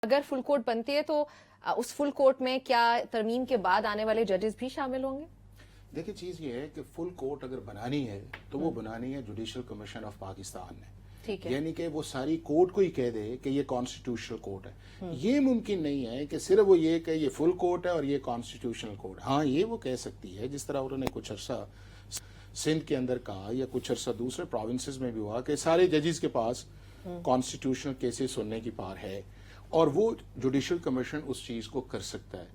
اگر فل کوٹ بنتی ہے تو اس فل کوٹ میں کیا ترمیم کے بعد آنے والے ججز بھی شامل ہوں گے؟ دیکھیں چیز یہ ہے کہ فل کوٹ اگر بنانی ہے تو وہ بنانی ہے جوڈیشل کمیشن آف پاکستان نے. ٹھیک ہے. یعنی کہ وہ ساری کورٹ کو ہی کہہ دے کہ یہ کانسٹیٹیوشنل کورٹ ہے. یہ ممکن نہیں ہے کہ صرف وہ یہ کہ یہ فل کورٹ ہے اور یہ کانسٹیٹیوشنل کورٹ. ہاں یہ وہ کہہ سکتی ہے، جس طرح انہوں نے کچھ عرصہ سندھ کے اندر کہا یا کچھ عرصہ دوسرے پروونسز میں بھی ہوا کہ سارے ججز کے پاس کانسٹیٹیوشنل کیسز سننے کی پار ہے اور وہ جوڈیشل کمیشن اس چیز کو کر سکتا ہے.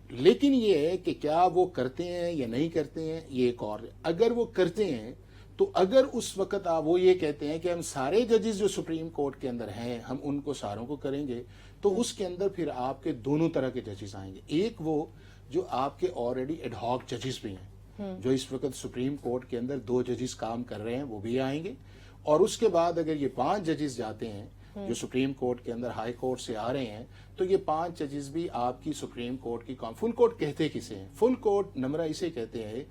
لیکن یہ ہے کہ کیا وہ کرتے ہیں یا نہیں کرتے ہیں یہ ایک اور. اگر وہ کرتے ہیں تو اگر اس وقت وہ یہ کہتے ہیں کہ ہم سارے ججز جو سپریم کورٹ کے اندر ہیں ہم ان کو ساروں کو کریں گے، تو اس کے اندر پھر آپ کے دونوں طرح کے ججز آئیں گے. ایک وہ جو آپ کے آلریڈی ایڈ ہاک ججز بھی ہیں، جو اس وقت سپریم کورٹ کے اندر 2 ججز کام کر رہے ہیں، وہ بھی آئیں گے. اور اس کے بعد اگر یہ 5 ججز جاتے ہیں جو سپریم کورٹ کے اندر ہائی کورٹ سے آ رہے ہیں، تو یہ 5 ججز بھی آپ کی سپریم کورٹ کی فل کورٹ کہتے کسے ہیں؟ فل کورٹ نمرہ اسے کہتے ہیں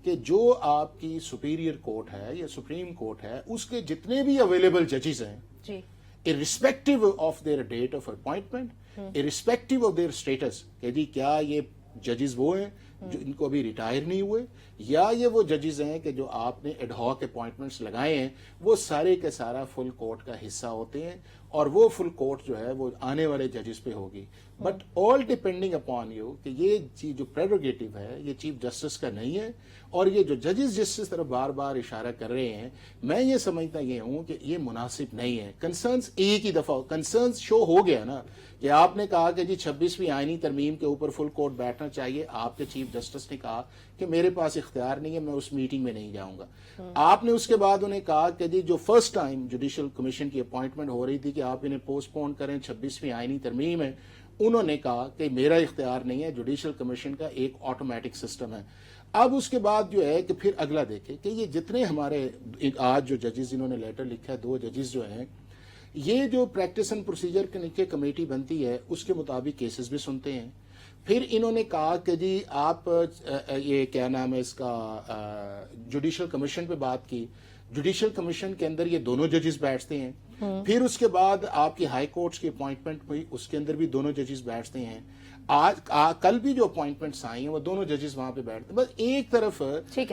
کہ جو آپ کی سپیریئر کورٹ ہے یا سپریم کورٹ ہے اس کے جتنے بھی اویلیبل ججز ہیں، جی، irrespective of their date of appointment, irrespective of their status، کہ جی کیا یہ ججز وہ ہیں جو ان کو ابھی ریٹائر نہیں ہوئے، یا یہ وہ ججز ہیں کہ جو آپ نے ایڈ ہاک اپوائنٹمنٹس لگائے ہیں، وہ سارے کے سارا فل کورٹ کا حصہ ہوتے ہیں. اور وہ فل کورٹ جو ہے وہ آنے والے ججز پہ ہوگی. But all depending upon you کہ یہ چیز جو پریروگیٹو ہے یہ چیف جسٹس کا نہیں ہے. اور یہ جو ججز جس طرف بار بار اشارہ کر رہے ہیں، میں یہ سمجھتا یہ ہوں کہ یہ مناسب نہیں ہے. کنسرنز ایک ہی دفعہ کنسرنز شو ہو گیا نا کہ آپ نے کہا کہ جی 26ویں آئینی ترمیم کے اوپر فل کورٹ بیٹھنا چاہیے. آپ کے چیف جسٹس نے کہا کہ میرے پاس اختیار نہیں ہے، میں اس میٹنگ میں نہیں جاؤں گا. آپ نے اس کے بعد انہیں کہا کہ جی جو فرسٹ ٹائم جوڈیشل کمیشن کی اپوائنٹمنٹ ہو رہی تھی کہ آپ انہیں پوسٹ پون کریں، 26ویں آئینی ترمیم ہے، انہوں نے کہا کہ میرا اختیار نہیں ہے، جوڈیشل کمیشن کا ایک آٹومیٹک سسٹم ہے. اب اس کے بعد جو ہے کہ پھر اگلا دیکھیں کہ یہ جتنے ہمارے آج جو ججز انہوں نے لیٹر لکھا ہے، 2 ججز جو ہیں، یہ جو پریکٹس اینڈ پروسیجر کے نیچے کمیٹی بنتی ہے اس کے مطابق کیسز بھی سنتے ہیں. پھر انہوں نے کہا کہ جی آپ یہ کیا نام ہے اس کا جوڈیشل کمیشن پہ بات کی. جوڈیشل کمیشن کے اندر یہ دونوں ججز بیٹھتے ہیں. پھر اس کے بعد آپ کی ہائی کورٹس کی اپوائنٹمنٹ ہوئی، اس کے اندر بھی دونوں ججز بیٹھتے ہیں. کل بھی جو اپوائنٹمنٹس آئی ہیں وہ دونوں ججز وہاں پہ بیٹھتے ہیں. بس ایک طرف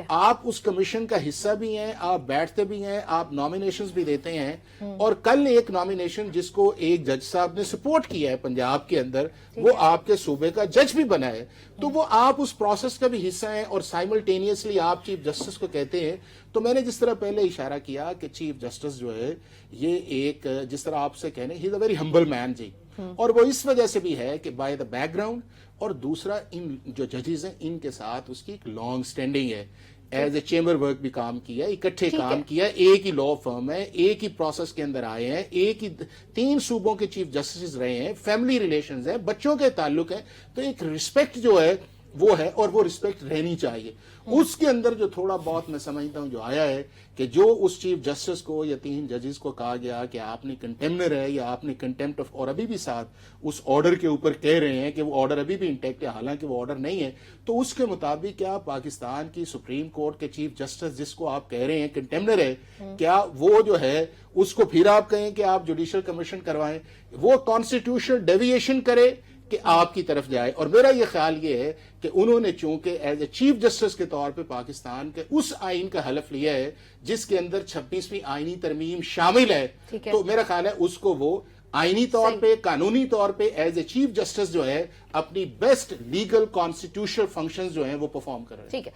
آپ اس کمیشن کا حصہ بھی ہیں، آپ بیٹھتے بھی ہیں، آپ نامینیشنز بھی دیتے ہیں. اور کل ایک نامینیشن جس کو ایک جج صاحب نے سپورٹ کیا ہے پنجاب کے اندر، وہ آپ کے صوبے کا جج بھی بنا ہے. تو وہ آپ اس پروسیس کا بھی حصہ ہیں اور سائملٹینیسلی آپ چیف جسٹس کو کہتے ہیں. تو میں نے جس طرح پہلے اشارہ کیا کہ چیف جسٹس جو ہے یہ ایک جس طرح آپ سے کہنے ہی از اے ویری ہمبل مین جی. اور وہ اس وجہ سے بھی ہے کہ بائی دا بیک گراؤنڈ، اور دوسرا ان جو ججز ہیں ان کے ساتھ اس کی ایک لانگ سٹینڈنگ ہے. ایز اے چیمبر ورک بھی کام کیا، اکٹھے کام کیا، ایک ہی لا فرم ہے، ایک ہی پروسیس کے اندر آئے ہیں، ایک ہی 3 صوبوں کے چیف جسٹس رہے ہیں، فیملی ریلیشنز ہیں، بچوں کے تعلق ہیں. تو ایک رسپیکٹ جو ہے وہ ہے اور وہ رسپیکٹ رہنی چاہیے. اس کے اندر جو تھوڑا بہت میں سمجھتا ہوں جو آیا ہے کہ جو اس چیف جسٹس کو یا 3 ججز کو کہا گیا کہ آپ نے کنٹیمنر ہے یا آپ نے کنٹیمپٹ آف، اور ابھی بھی ساتھ اس آرڈر کے اوپر کہہ رہے ہیں کہ وہ آرڈر ابھی بھی انٹیکٹ ہے، حالانکہ وہ آرڈر نہیں ہے. تو اس کے مطابق کیا پاکستان کی سپریم کورٹ کے چیف جسٹس جس کو آپ کہہ رہے ہیں کنٹیمنر ہے، کیا وہ جو ہے اس کو پھر آپ کہیں کہ آپ جوڈیشل کمیشن کروائیں؟ وہ کانسٹیٹیوشنل ڈیویشن کرے کہ آپ کی طرف جائے. اور میرا یہ خیال یہ ہے کہ انہوں نے چونکہ ایز اے چیف جسٹس کے طور پہ پاکستان کے اس آئین کا حلف لیا ہے جس کے اندر 26ویں آئینی ترمیم شامل ہے، تو میرا خیال ہے اس کو وہ آئینی طور پہ، قانونی طور پہ ایز اے چیف جسٹس جو ہے اپنی بیسٹ لیگل کانسٹیٹیوشنل فنکشنز جو ہیں وہ پرفارم کر رہے ہیں. ٹھیک ہے.